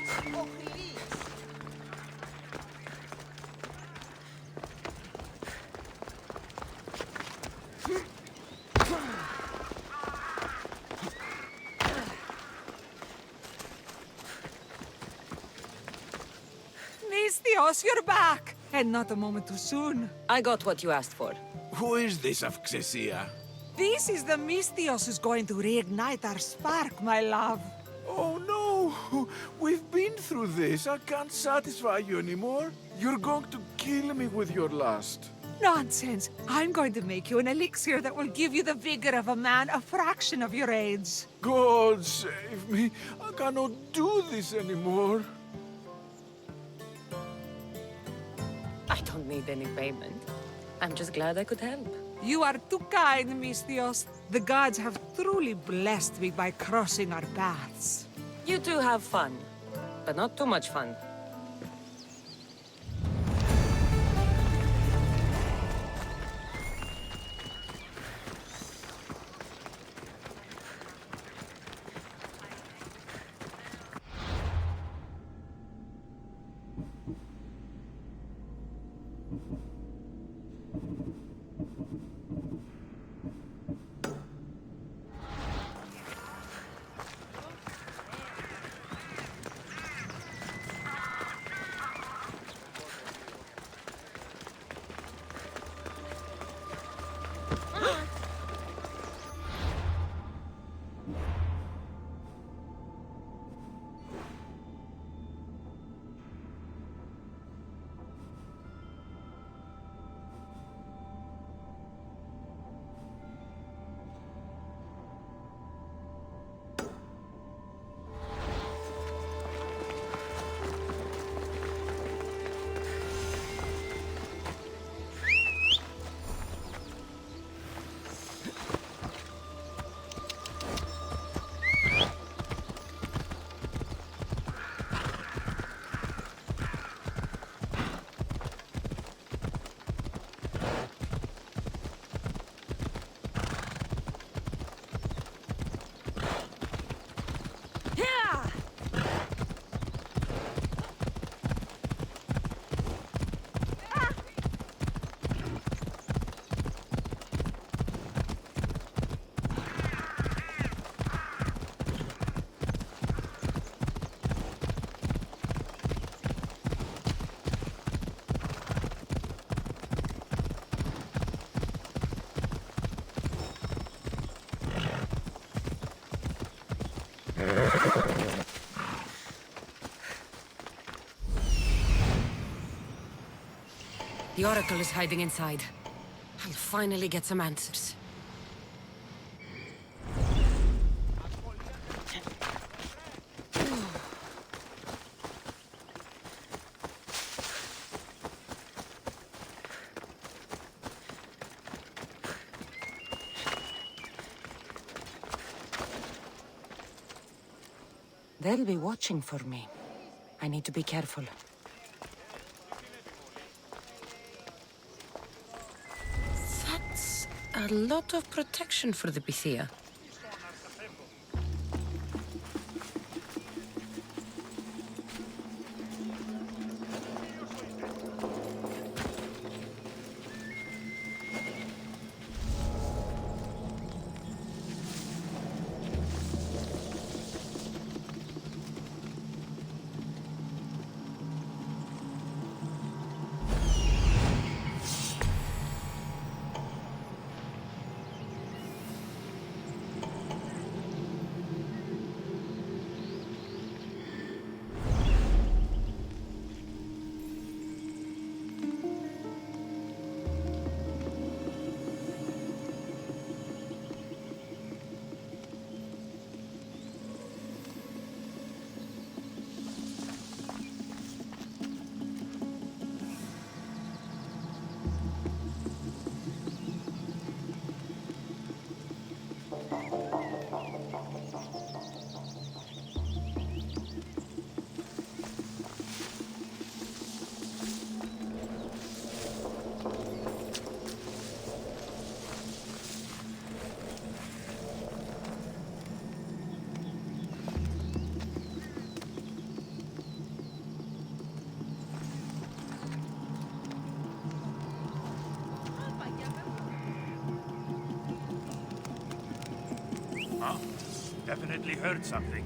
Oh, please. Misthios, you're back! And not a moment too soon. I got what you asked for. Who is this of Xesia? This is the Misthios who's going to reignite our spark, my love. Oh no! We've been through this. I can't satisfy you anymore. You're going to kill me with your lust. Nonsense. I'm going to make you an elixir that will give you the vigor of a man a fraction of your age. God save me. I cannot do this anymore. I don't need any payment. I'm just glad I could help. You are too kind, Misthios. The gods have truly blessed me by crossing our paths. You two have fun, but not too much fun. The Oracle is hiding inside. I'll finally get some answers. They'll be watching for me. I need to be careful. That's a lot of protection for the Pythia. Definitely heard something.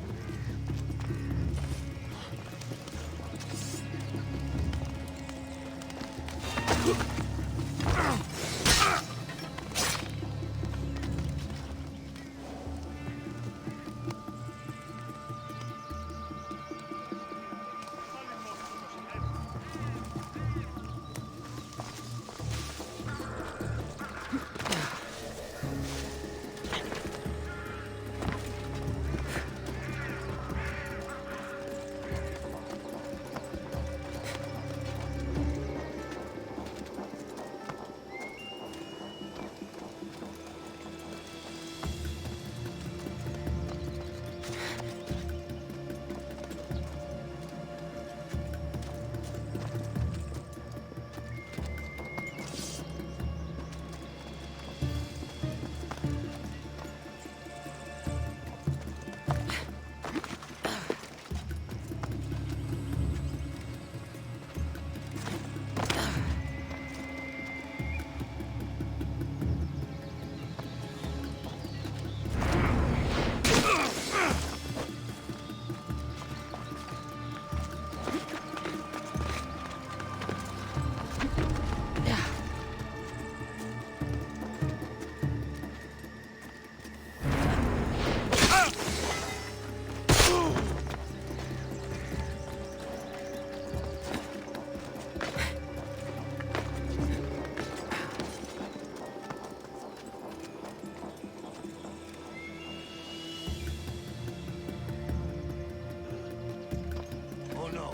Oh no,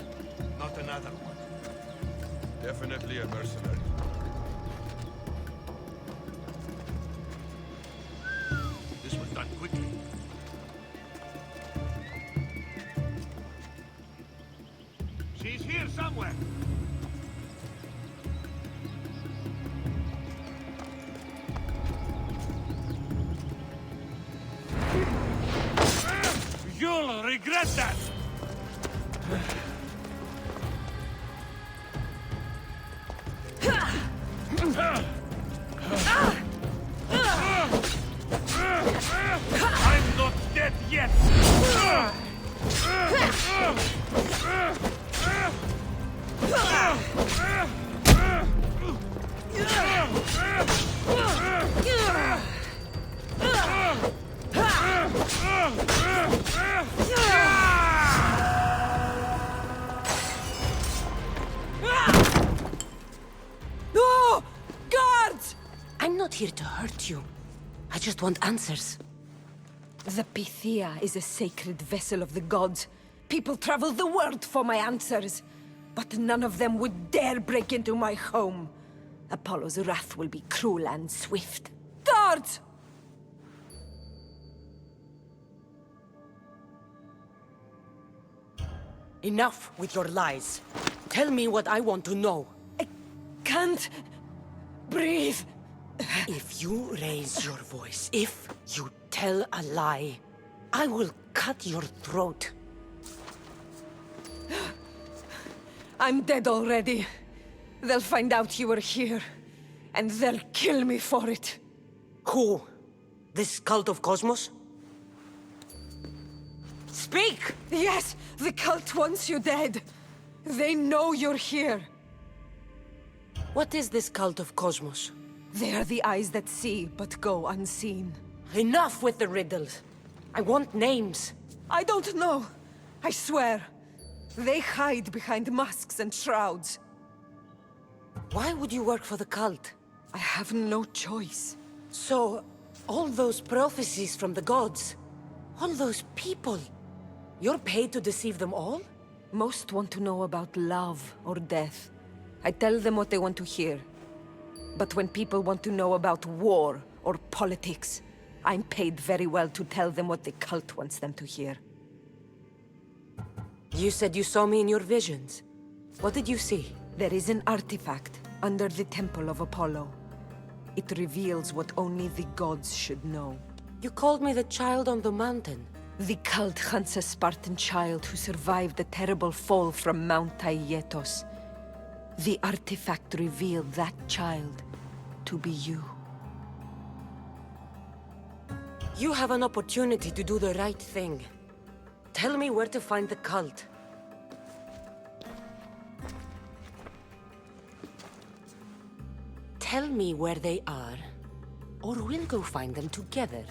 not another one. Definitely a mercenary. This was done quickly. She's here somewhere. You'll regret that! I'm not dead yet! No! Guards! I'm not here to hurt you. I just want answers. The Pythia is a sacred vessel of the gods. People travel the world for my answers. But none of them would dare break into my home. Apollo's wrath will be cruel and swift. Guards! Enough with your lies. Tell me what I want to know. Can't breathe. If you raise your voice, if you tell a lie, I will cut your throat. I'm dead already. They'll find out you were here. And they'll kill me for it. Who? This Cult of Kosmos? Speak! Yes, the cult wants you dead. They know you're here. What is this Cult of Kosmos? They are the eyes that see, but go unseen. Enough with the riddles. I want names. I don't know. I swear. They hide behind masks and shrouds. Why would you work for the cult? I have no choice. So, all those prophecies from the gods, all those people, you're paid to deceive them all? Most want to know about love or death. I tell them what they want to hear. But when people want to know about war or politics, I'm paid very well to tell them what the cult wants them to hear. You said you saw me in your visions. What did you see? There is an artifact under the temple of Apollo. It reveals what only the gods should know. You called me the child on the mountain. The cult hunts a Spartan child who survived the terrible fall from Mount Aietos. The artifact revealed that child to be you. You have an opportunity to do the right thing. Tell me where to find the cult. Tell me where they are, or we'll go find them together.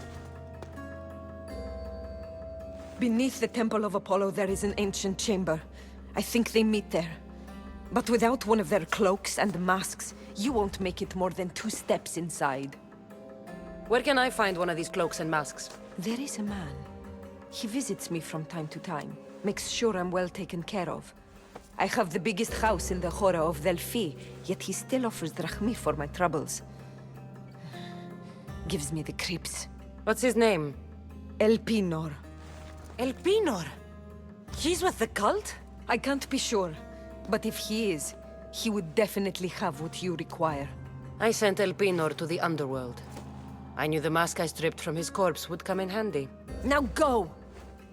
Beneath the Temple of Apollo, there is an ancient chamber. I think they meet there. But without one of their cloaks and masks, you won't make it more than 2 steps inside. Where can I find one of these cloaks and masks? There is a man. He visits me from time to time, makes sure I'm well taken care of. I have the biggest house in the Hora of Delphi, yet he still offers drachmi for my troubles. Gives me the creeps. What's his name? Elpinor. Elpinor? He's with the cult? I can't be sure, but if he is, he would definitely have what you require. I sent Elpinor to the underworld. I knew the mask I stripped from his corpse would come in handy. Now go!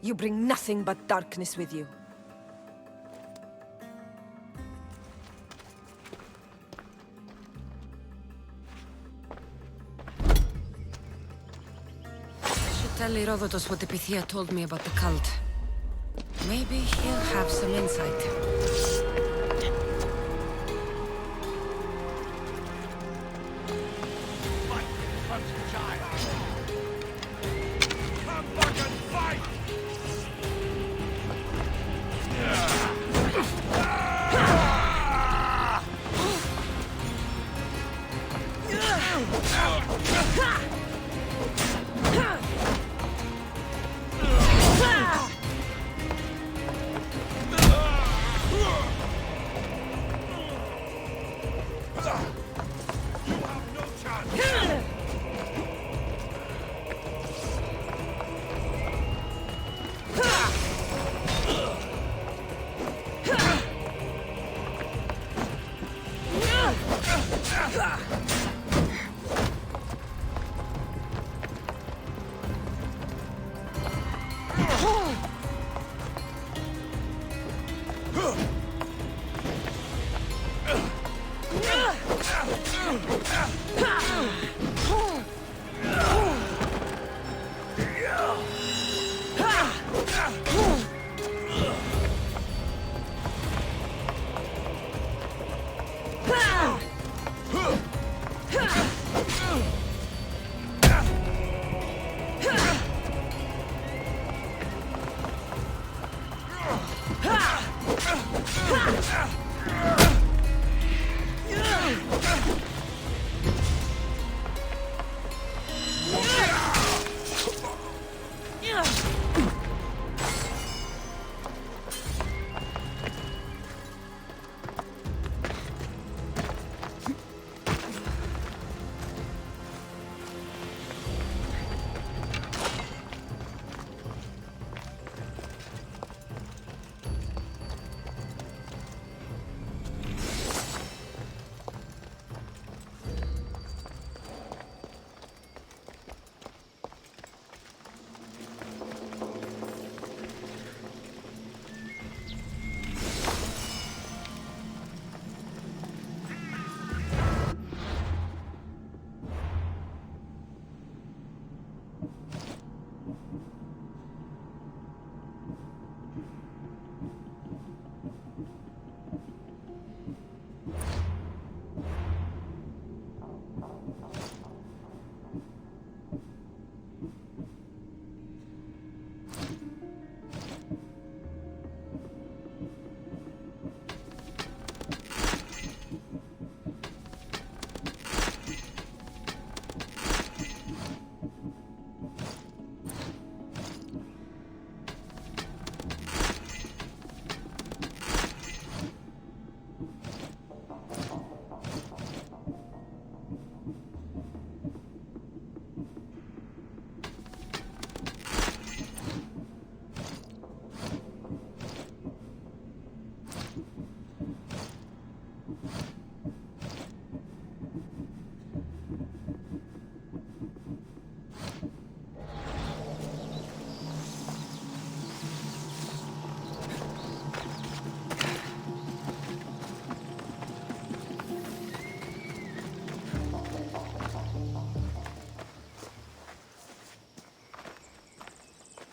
You bring nothing but darkness with you. I should tell Leonidasof what Epithea told me about the cult. Maybe he'll have some insight. Come back and fight! You have no chance!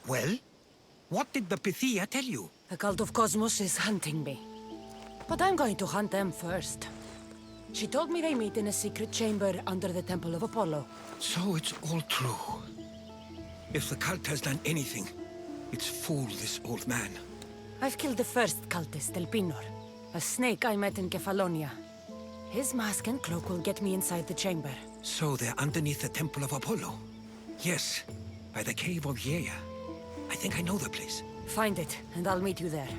Well? What did the Pythia tell you? The Cult of Kosmos is hunting me. But I'm going to hunt them first. She told me they meet in a secret chamber under the Temple of Apollo. So it's all true. If the cult has done anything, it's fooled this old man. I've killed the first cultist, Elpinor, a snake I met in Kefalonia. His mask and cloak will get me inside the chamber. So they're underneath the Temple of Apollo? Yes, by the Cave of Yea. I think I know the place. Find it, and I'll meet you there.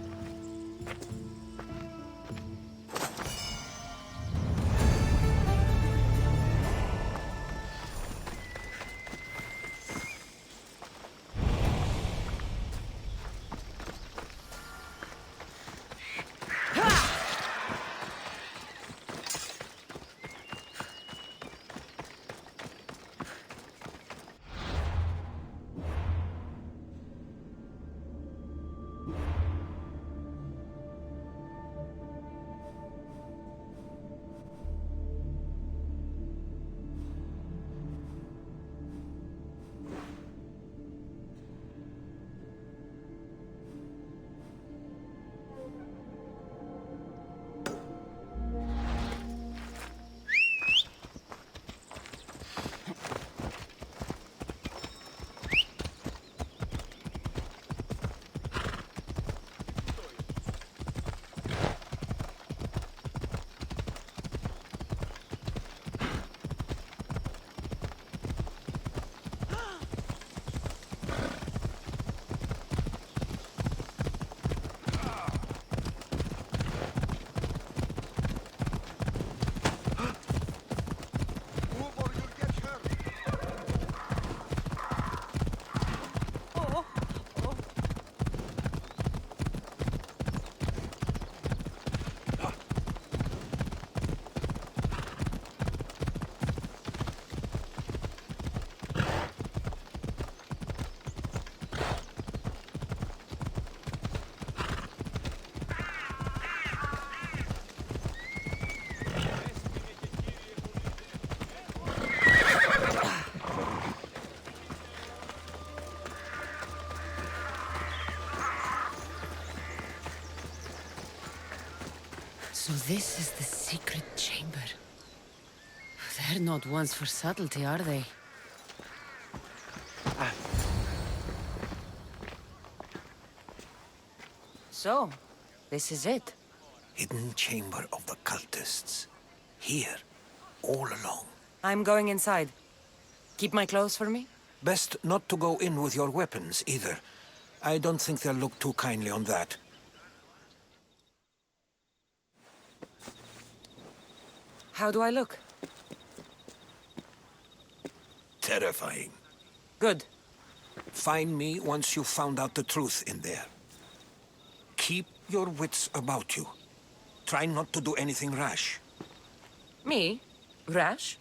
So this is the secret chamber. They're not ones for subtlety, are they? So, this is it. Hidden chamber of the cultists. Here, all along. I'm going inside. Keep my clothes for me? Best not to go in with your weapons, either. I don't think they'll look too kindly on that. How do I look? Terrifying. Good. Find me once you've found out the truth in there. Keep your wits about you. Try not to do anything rash. Me? Rash?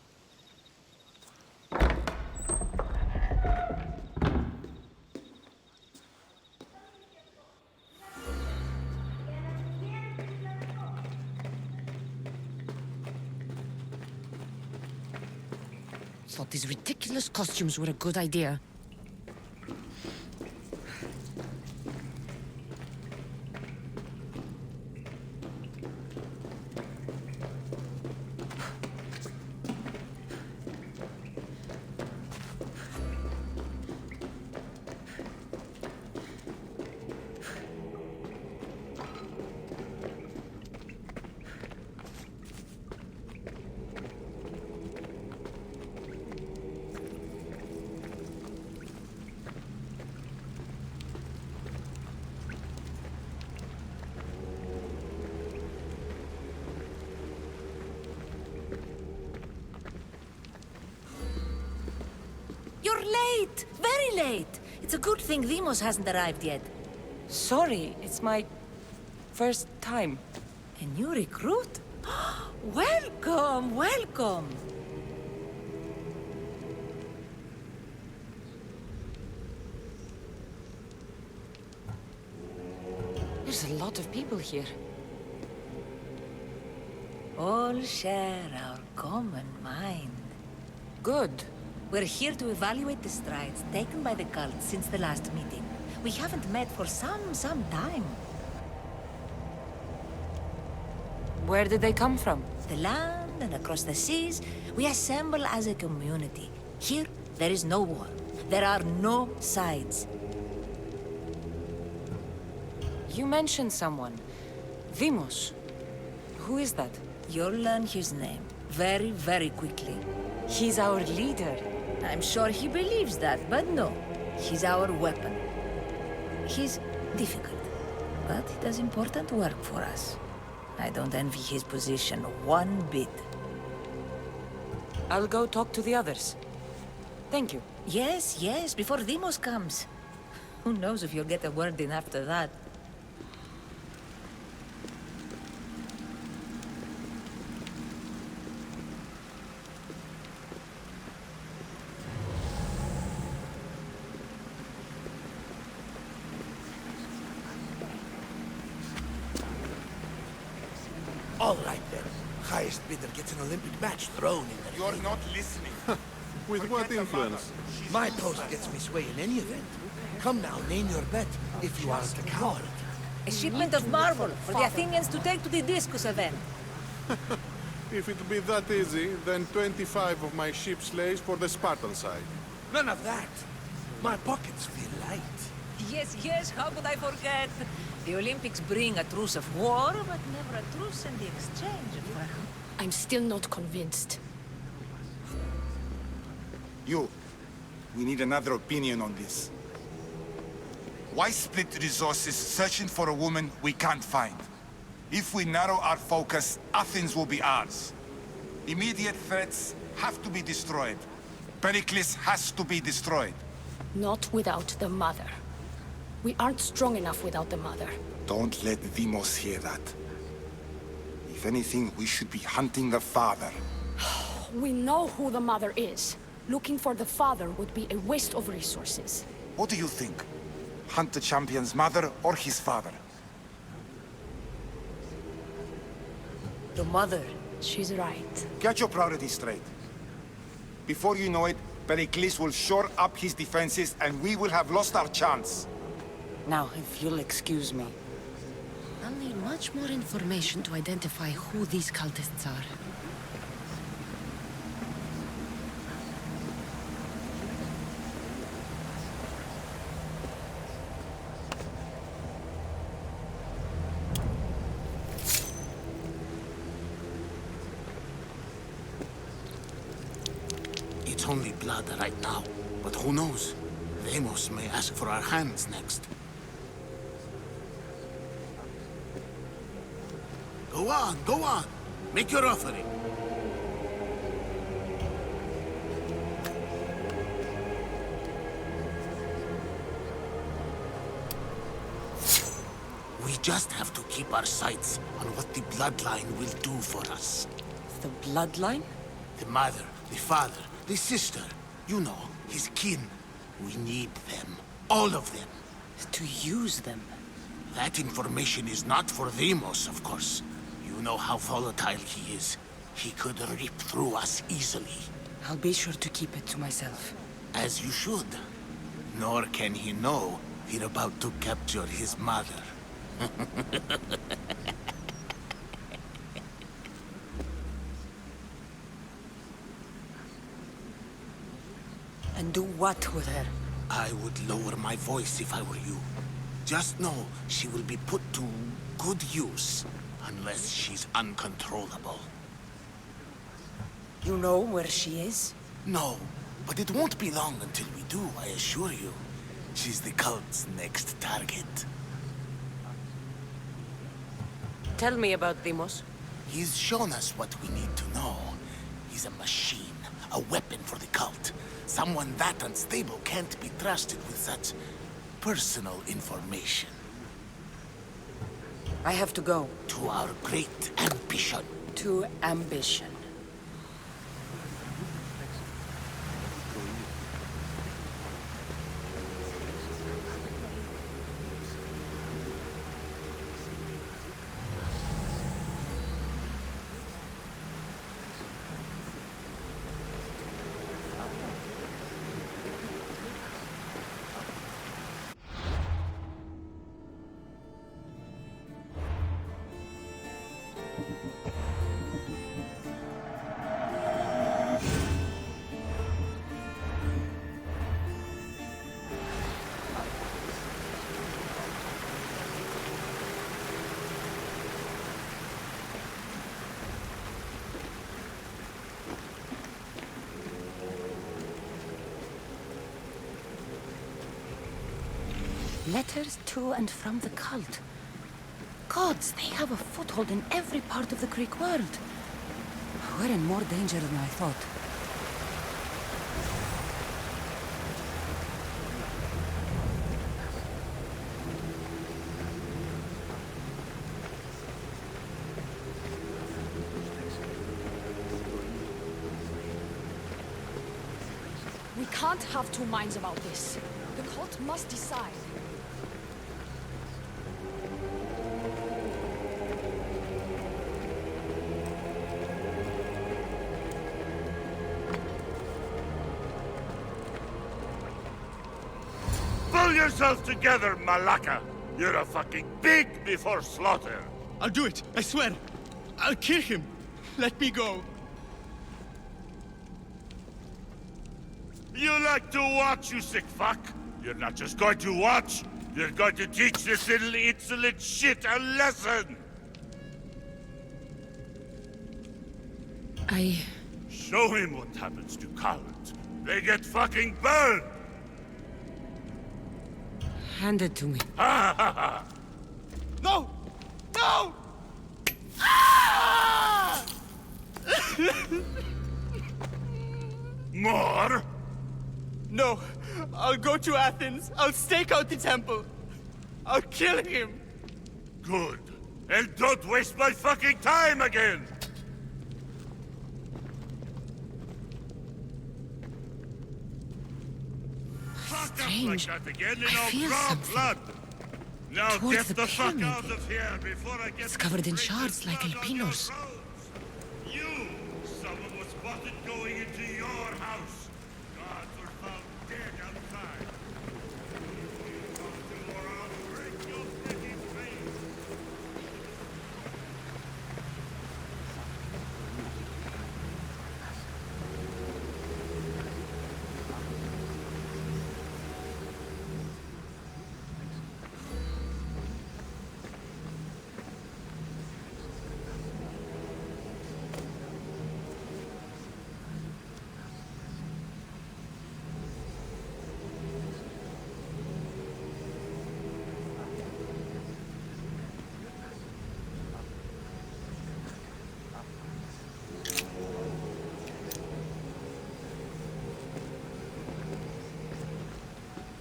Thought these ridiculous costumes were a good idea. You're late! Very late! It's a good thing Demos hasn't arrived yet. Sorry, it's my first time. A new recruit? Welcome, welcome! There's a lot of people here. All share our common mind. Good. We're here to evaluate the strides taken by the cult since the last meeting. We haven't met for some time. Where did they come from? The land and across the seas, we assemble as a community. Here, there is no war. There are no sides. You mentioned someone. Demos. Who is that? You'll learn his name very, very quickly. He's our leader. I'm sure he believes that, but no. He's our weapon. He's difficult, but he does important work for us. I don't envy his position one bit. I'll go talk to the others. Thank you. Yes, yes, before Demos comes. Who knows if you'll get a word in after that. All right then. Highest bidder gets an Olympic match thrown in the... You're not listening. With what influence? My post gets me sway in any event. Come now, name your bet, if you aren't a coward. A shipment of marble for the Athenians to take to the discus event. If it be that easy, then 25 of my ship's lays for the Spartan side. None of that. My pockets feel light. Yes, yes, how could I forget? The Olympics bring a truce of war, but never a truce in the exchange of weapons. I'm still not convinced. We need another opinion on this. Why split resources searching for a woman we can't find? If we narrow our focus, Athens will be ours. Immediate threats have to be destroyed. Pericles has to be destroyed. Not without the mother. We aren't strong enough without the mother. Don't let Demos hear that. If anything, we should be hunting the father. We know who the mother is. Looking for the father would be a waste of resources. What do you think? Hunt the champion's mother or his father? The mother. She's right. Get your priorities straight. Before you know it, Pericles will shore up his defenses and we will have lost our chance. Now, if you'll excuse me. I'll need much more information to identify who these cultists are. It's only blood right now, but who knows? Demos may ask for our hands next. Go on, go on. Make your offering. We just have to keep our sights on what the bloodline will do for us. The bloodline? The mother, the father, the sister. You know, his kin. We need them. All of them. To use them. That information is not for Demos, of course. You know how volatile he is. He could rip through us easily. I'll be sure to keep it to myself. As you should. Nor can he know we're about to capture his mother. And do what with her? I would lower my voice if I were you. Just know she will be put to good use, unless she's uncontrollable. You know where she is? No, but it won't be long until we do, I assure you. She's the cult's next target. Tell me about Demos. He's shown us what we need to know. He's a machine, a weapon for the cult. Someone that unstable can't be trusted with such personal information. I have to go. To our great ambition. To ambition. Letters to and from the cult. Gods, they have a foothold in every part of the Greek world. We're in more danger than I thought. We can't have two minds about this. The cult must decide. Pull yourself together, Malaka! You're a fucking pig before slaughter! I'll do it, I swear. I'll kill him. Let me go. You like to watch, you sick fuck? You're not just going to watch, you're going to teach this little insolent shit a lesson! Show him what happens to cowards. They get fucking burned! Hand it to me. Ha ha ha! No! No! More? No. I'll go to Athens. I'll stake out the temple. I'll kill him. Good. And don't waste my fucking time again! Strange. Like that again and I I'll feel draw something. blood. Now Towards get the the fuck pyramid. out of here before I get It's covered in shards like alpinos. You! Someone was spotted going into your house. Gods were found dead outside. Or I'll break your freaking face.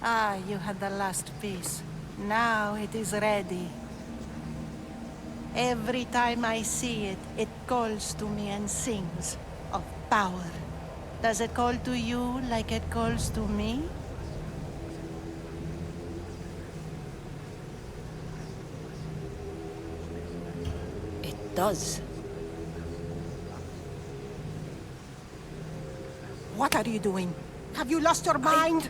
Ah, you had the last piece. Now it is ready. Every time I see it, it calls to me and sings of power. Does it call to you like it calls to me? It does. What are you doing? Have you lost your mind?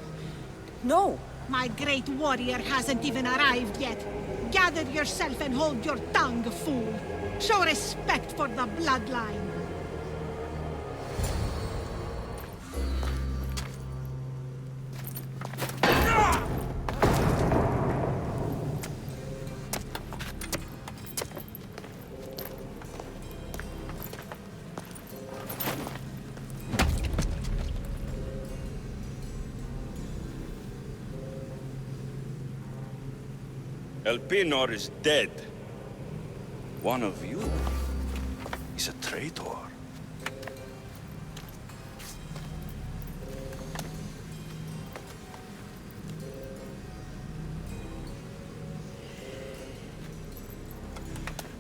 No! My great warrior hasn't even arrived yet. Gather yourself and hold your tongue, fool. Show respect for the bloodline. Elpenor is dead. One of you is a traitor.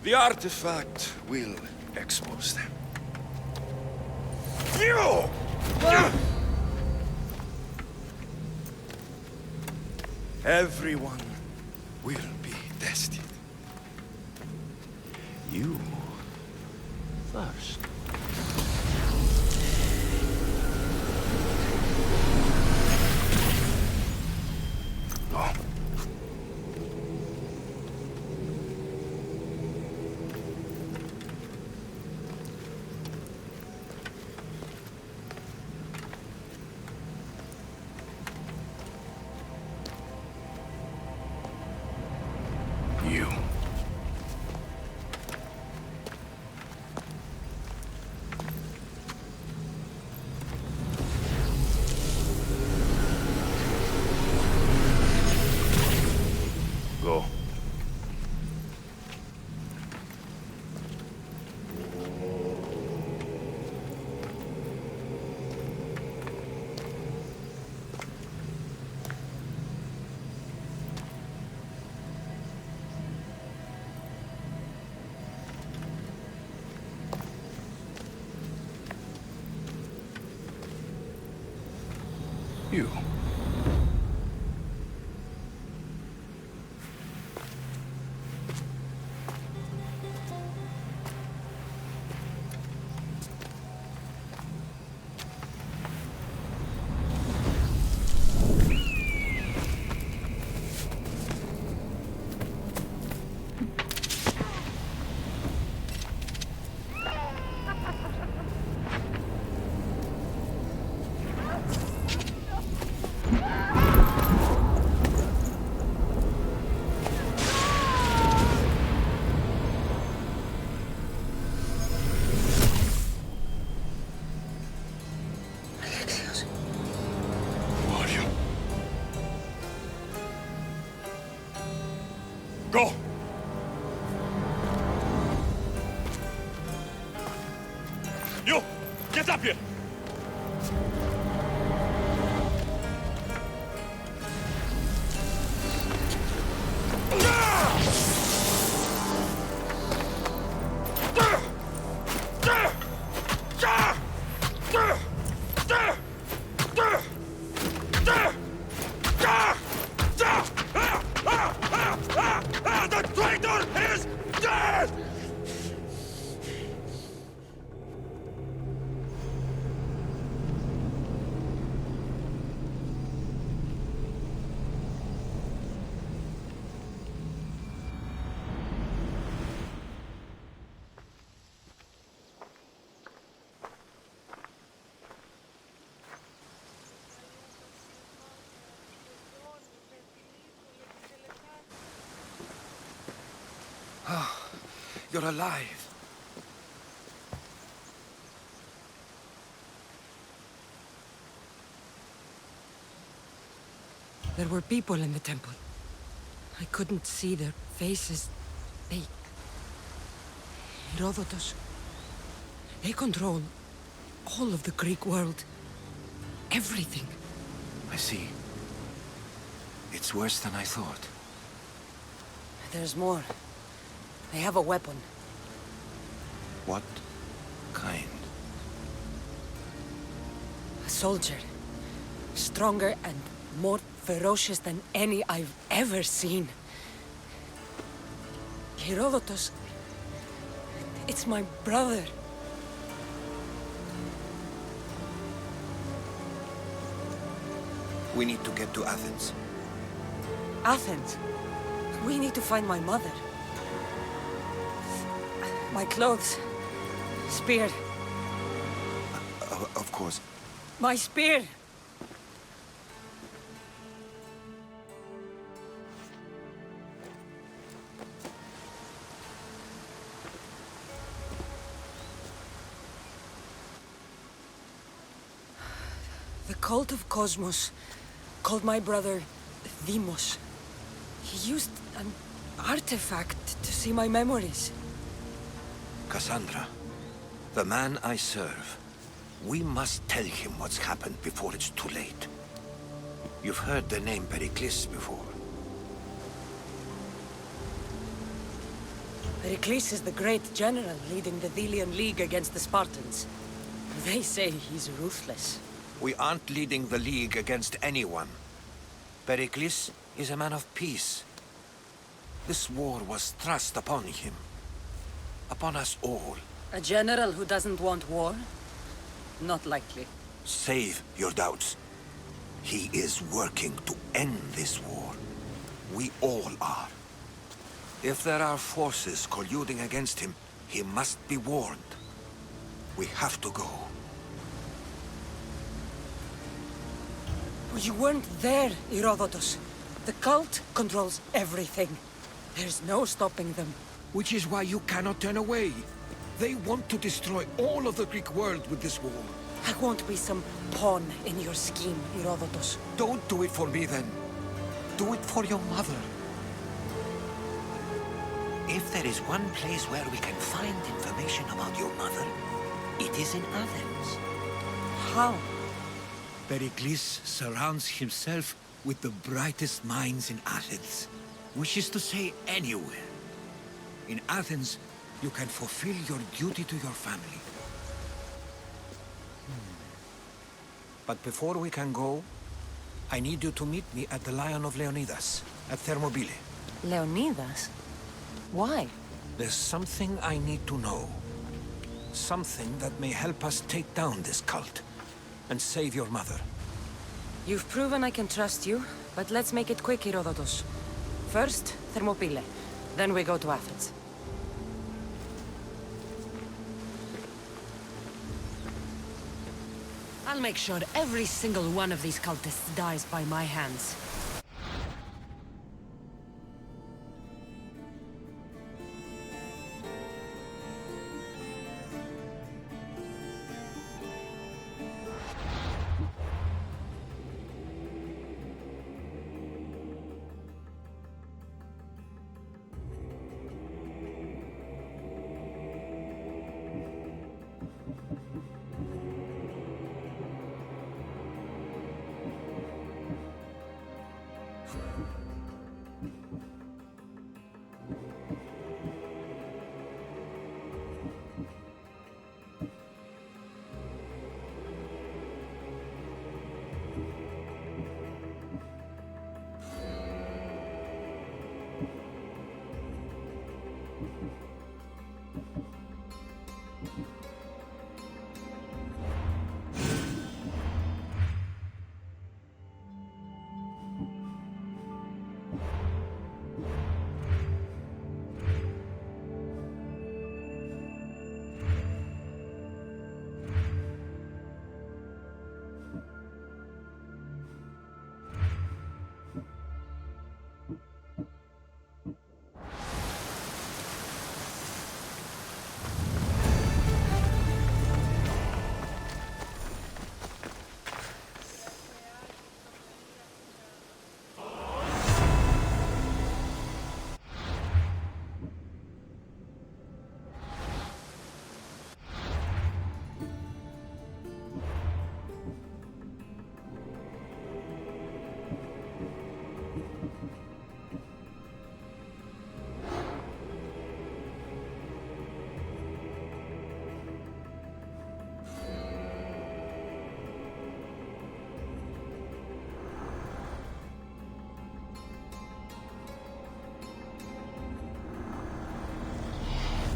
The artifact will expose them. You! Everyone will be tested. You first. No. You. Go! You! Get up here! The traitor is dead! You're alive. There were people in the temple. I couldn't see their faces. They... Herodotus. They control all of the Greek world. Everything. I see. It's worse than I thought. There's more. They have a weapon. What kind? A soldier. Stronger and more ferocious than any I've ever seen. Herodotus. It's my brother. We need to get to Athens. Athens? We need to find my mother. My clothes. Spear. Of course. My spear! The Cult of Kosmos called my brother Deimos. He used an artifact to see my memories. Cassandra, the man I serve. We must tell him what's happened before it's too late. You've heard the name Pericles before. Pericles is the great general leading the Delian League against the Spartans. They say he's ruthless. We aren't leading the League against anyone. Pericles is a man of peace. This war was thrust upon him. Upon us all. A general who doesn't want war? Not likely. Save your doubts. He is working to end this war. We all are. If there are forces colluding against him, he must be warned. We have to go. You weren't there, Herodotus. The cult controls everything. There's no stopping them. Which is why you cannot turn away. They want to destroy all of the Greek world with this war. I won't be some pawn in your scheme, Herodotus. Don't do it for me, then. Do it for your mother. If there is one place where we can find information about your mother, it is in Athens. How? Pericles surrounds himself with the brightest minds in Athens. Which is to say, anywhere. In Athens, you can fulfill your duty to your family. But before we can go, I need you to meet me at the Lion of Leonidas, at Thermopylae. Leonidas? Why? There's something I need to know. Something that may help us take down this cult and save your mother. You've proven I can trust you, but let's make it quick, Herodotus. First, Thermopylae. Then we go to Athens. I'll make sure every single one of these cultists dies by my hands.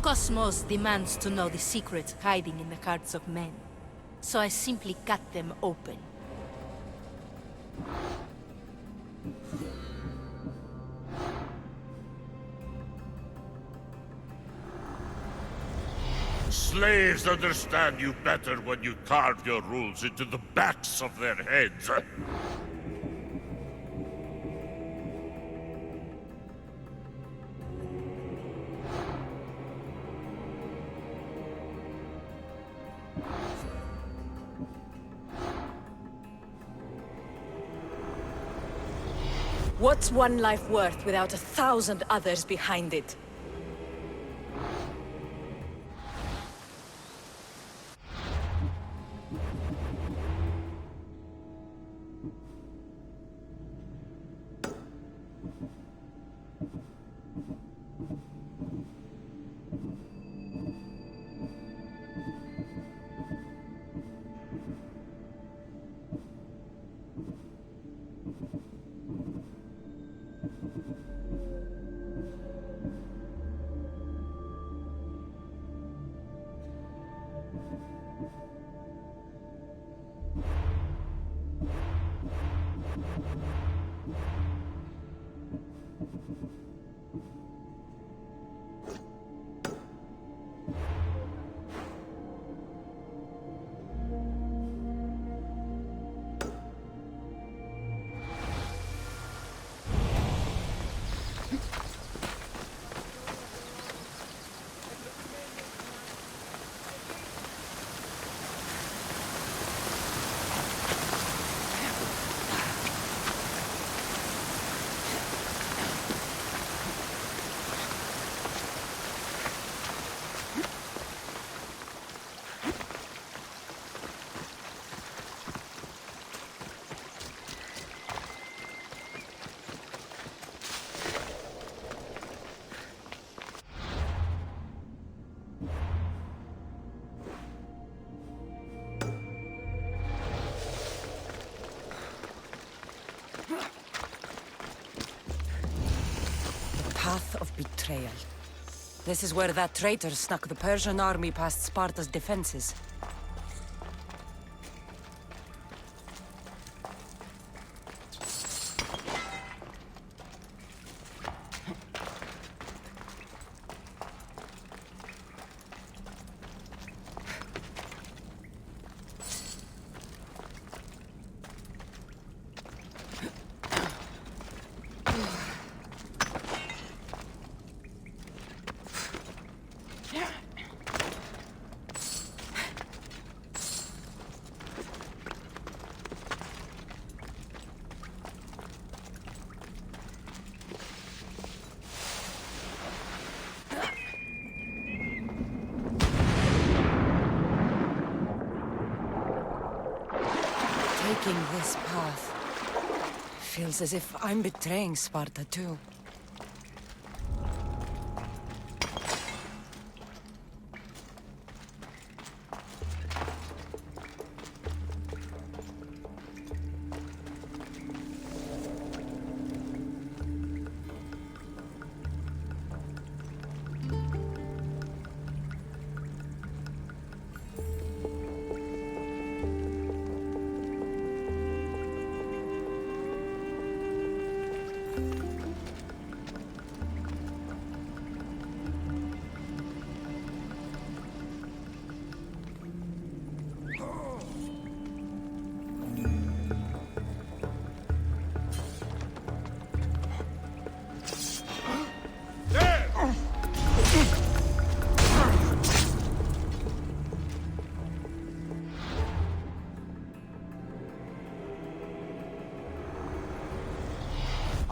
Kosmos demands to know the secrets hiding in the hearts of men, so I simply cut them open. Slaves understand you better when you carve your rules into the backs of their heads. What's one life worth without 1,000 others behind it? Path of Betrayal. This is where that traitor snuck the Persian army past Sparta's defenses. Taking this path feels as if I'm betraying Sparta too.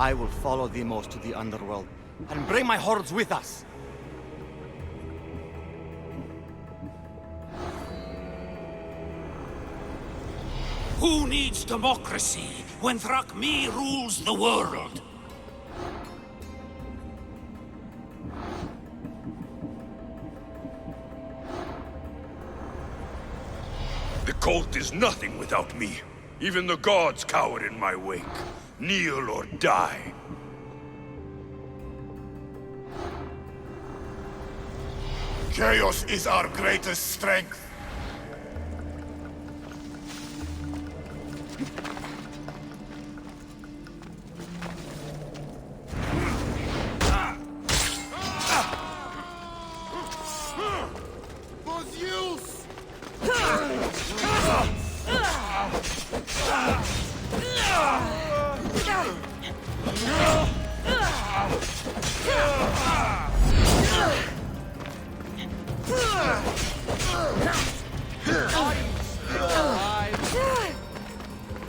I will follow Deimos to the underworld and bring my hordes with us. Who needs democracy when Thrakmi rules the world? The cult is nothing without me. Even the gods cower in my wake. Kneel or die. Chaos is our greatest strength.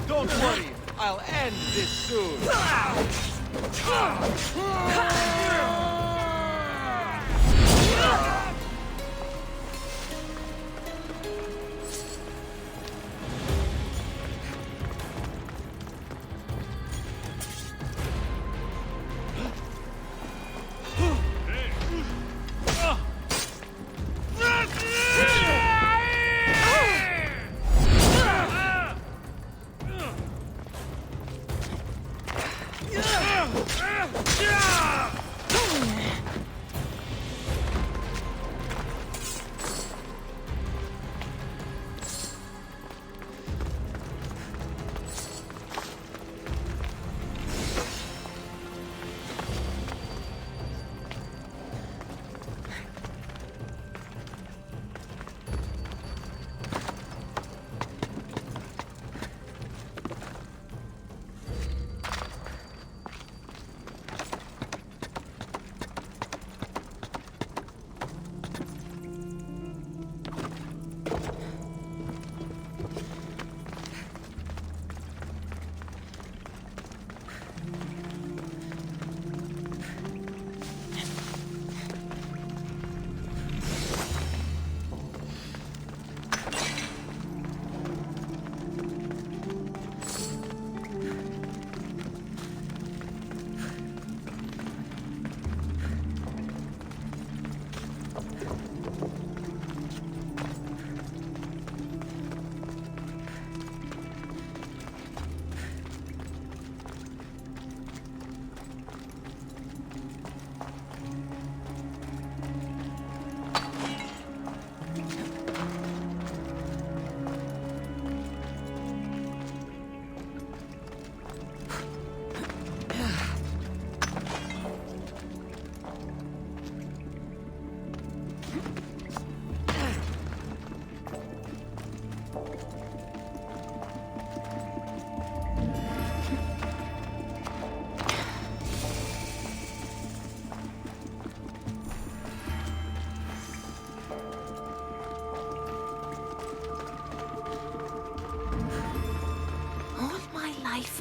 Don't worry, I'll end this soon.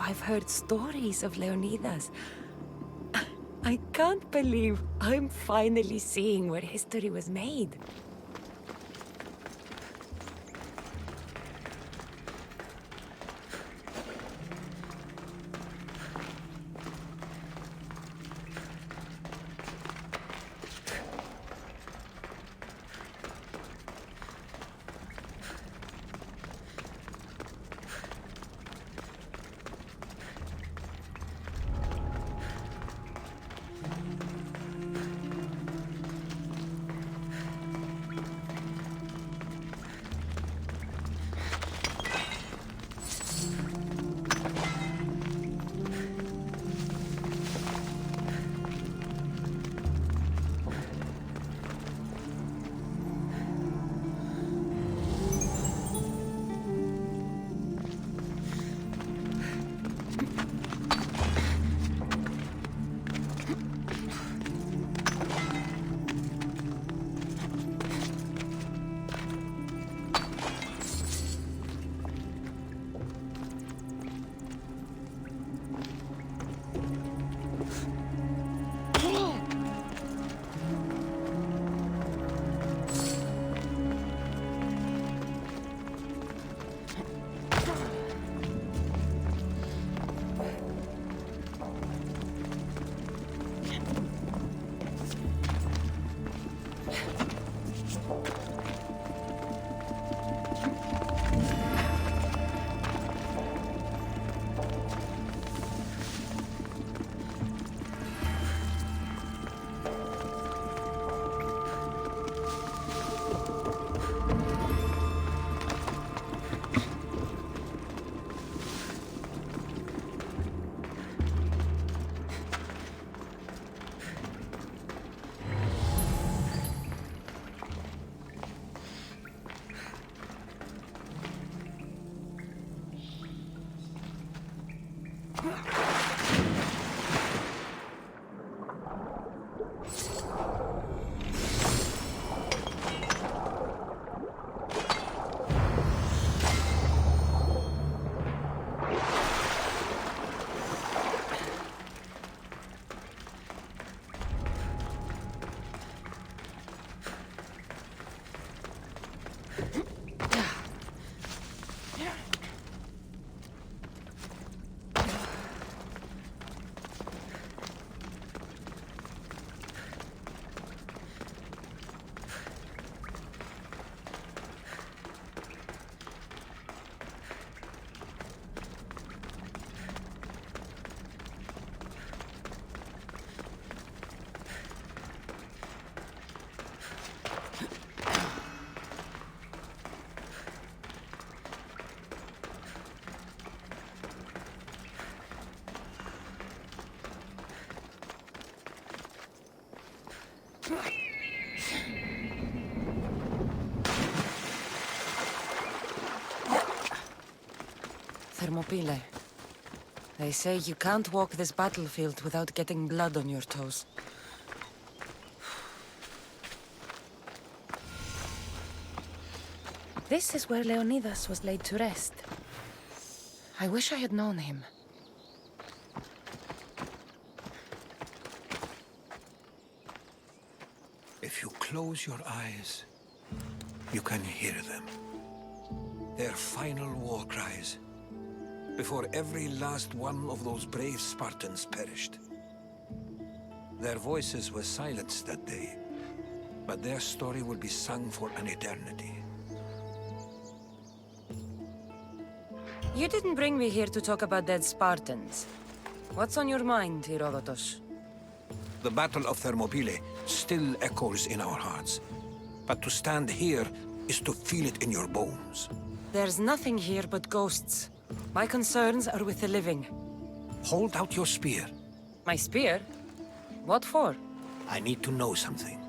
I've heard stories of Leonidas. I can't believe I'm finally seeing where history was made. Thermopylae. They say you can't walk this battlefield without getting blood on your toes. This is where Leonidas was laid to rest. I wish I had known him. If you close your eyes, you can hear them. Their final war cries, before every last one of those brave Spartans perished. Their voices were silenced that day, but their story will be sung for an eternity. You didn't bring me here to talk about dead Spartans. What's on your mind, Herodotus? The Battle of Thermopylae still echoes in our hearts, but to stand here is to feel it in your bones. There's nothing here but ghosts. My concerns are with the living. Hold out your spear. My spear? What for? I need to know something.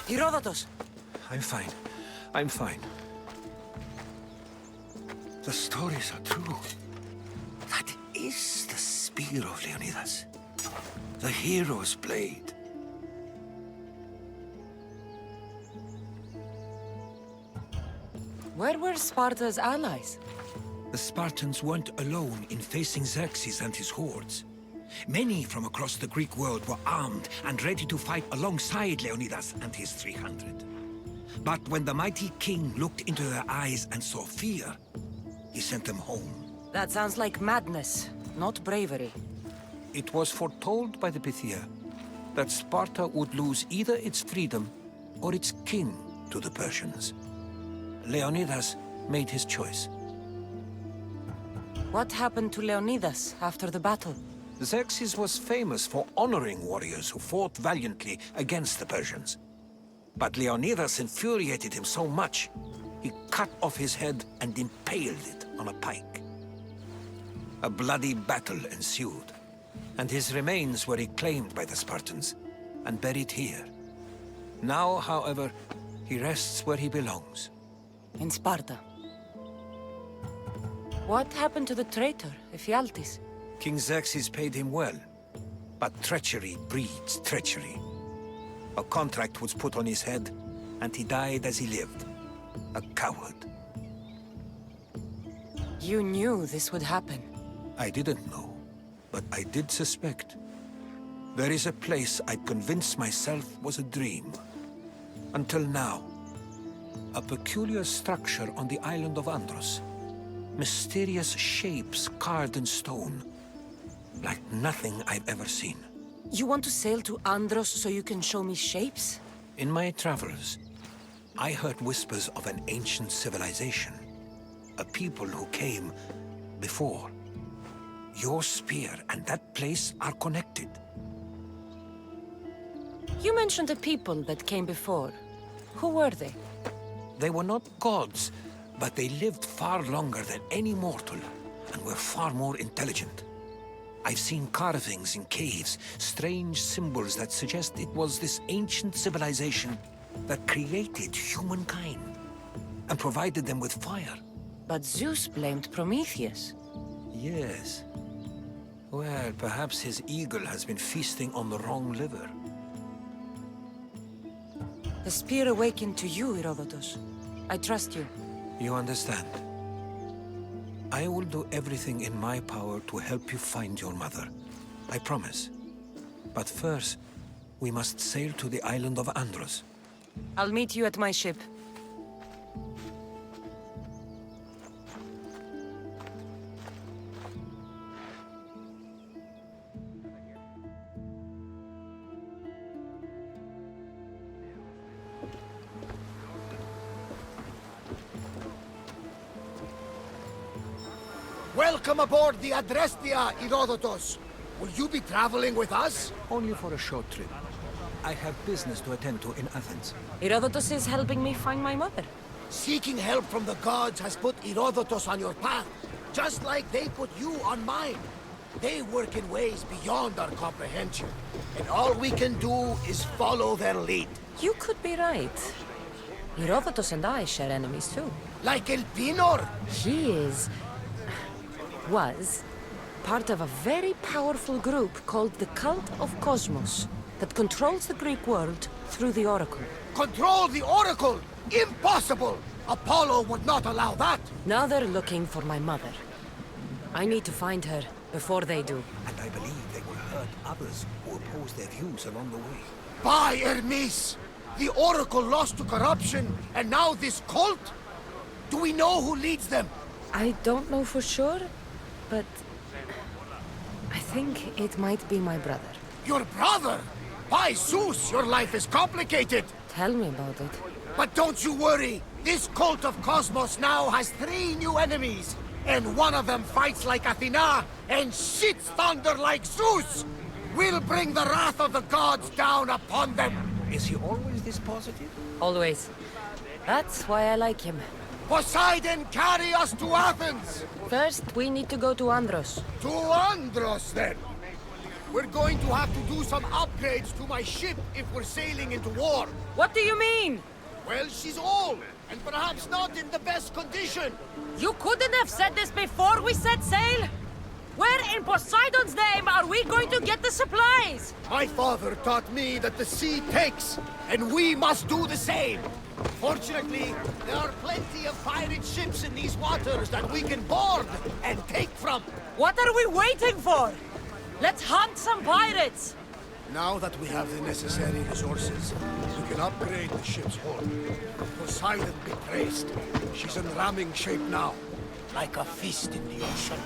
Herodotus! I'm fine. I'm fine. The stories are true. That is the spear of Leonidas. The hero's blade. Where were Sparta's allies? The Spartans weren't alone in facing Xerxes and his hordes. Many from across the Greek world were armed and ready to fight alongside Leonidas and his 300. But when the mighty king looked into their eyes and saw fear, he sent them home. That sounds like madness, not bravery. It was foretold by the Pythia that Sparta would lose either its freedom or its king to the Persians. Leonidas made his choice. What happened to Leonidas after the battle? Xerxes was famous for honoring warriors who fought valiantly against the Persians. But Leonidas infuriated him so much, he cut off his head and impaled it on a pike. A bloody battle ensued, and his remains were reclaimed by the Spartans and buried here. Now, however, he rests where he belongs. In Sparta. What happened to the traitor, Ephialtes? King Xerxes paid him well, but treachery breeds treachery. A contract was put on his head, and he died as he lived. A coward. You knew this would happen. I didn't know, but I did suspect. There is a place I'd convinced myself was a dream. Until now. A peculiar structure on the island of Andros. Mysterious shapes carved in stone. Like nothing I've ever seen. You want to sail to Andros so you can show me shapes? In my travels, I heard whispers of an ancient civilization. A people who came before. Your spear and that place are connected. You mentioned a people that came before. Who were they? They were not gods, but they lived far longer than any mortal, and were far more intelligent. I've seen carvings in caves, strange symbols that suggest it was this ancient civilization that created humankind, and provided them with fire. But Zeus blamed Prometheus. Yes. Well, perhaps his eagle has been feasting on the wrong liver. The spear awakened to you, Herodotus. I trust you. You understand. I will do everything in my power to help you find your mother. I promise. But first, we must sail to the island of Andros. I'll meet you at my ship. Welcome aboard the Adrestia, Herodotus. Will you be traveling with us? Only for a short trip. I have business to attend to in Athens. Herodotus is helping me find my mother. Seeking help from the gods has put Herodotus on your path, just like they put you on mine. They work in ways beyond our comprehension, and all we can do is follow their lead. You could be right. Herodotus and I share enemies too. Like Elpinor? He was part of a very powerful group called the Cult of Kosmos that controls the Greek world through the Oracle. Control the Oracle? Impossible! Apollo would not allow that! Now they're looking for my mother. I need to find her before they do. And I believe they will hurt others who oppose their views along the way. By Hermes! The Oracle lost to corruption, and now this cult? Do we know who leads them? I don't know for sure, but I think it might be my brother. Your brother? By Zeus, your life is complicated! Tell me about it. But don't you worry! This Cult of Kosmos now has 3 new enemies! And one of them fights like Athena and shits thunder like Zeus! We'll bring the wrath of the gods down upon them! Is he always this positive? Always. That's why I like him. Poseidon, carry us to Athens! First, we need to go to Andros. To Andros, then! We're going to have to do some upgrades to my ship if we're sailing into war. What do you mean? Well, she's old, and perhaps not in the best condition. You couldn't have said this before we set sail? Where in Poseidon's name are we going to get the supplies? My father taught me that the sea takes, and we must do the same. Fortunately, there are plenty of pirate ships in these waters that we can board and take from. What are we waiting for? Let's hunt some pirates! Now that we have the necessary resources, we can upgrade the ship's hull. Poseidon be praised. She's in ramming shape now, like a fist in the ocean.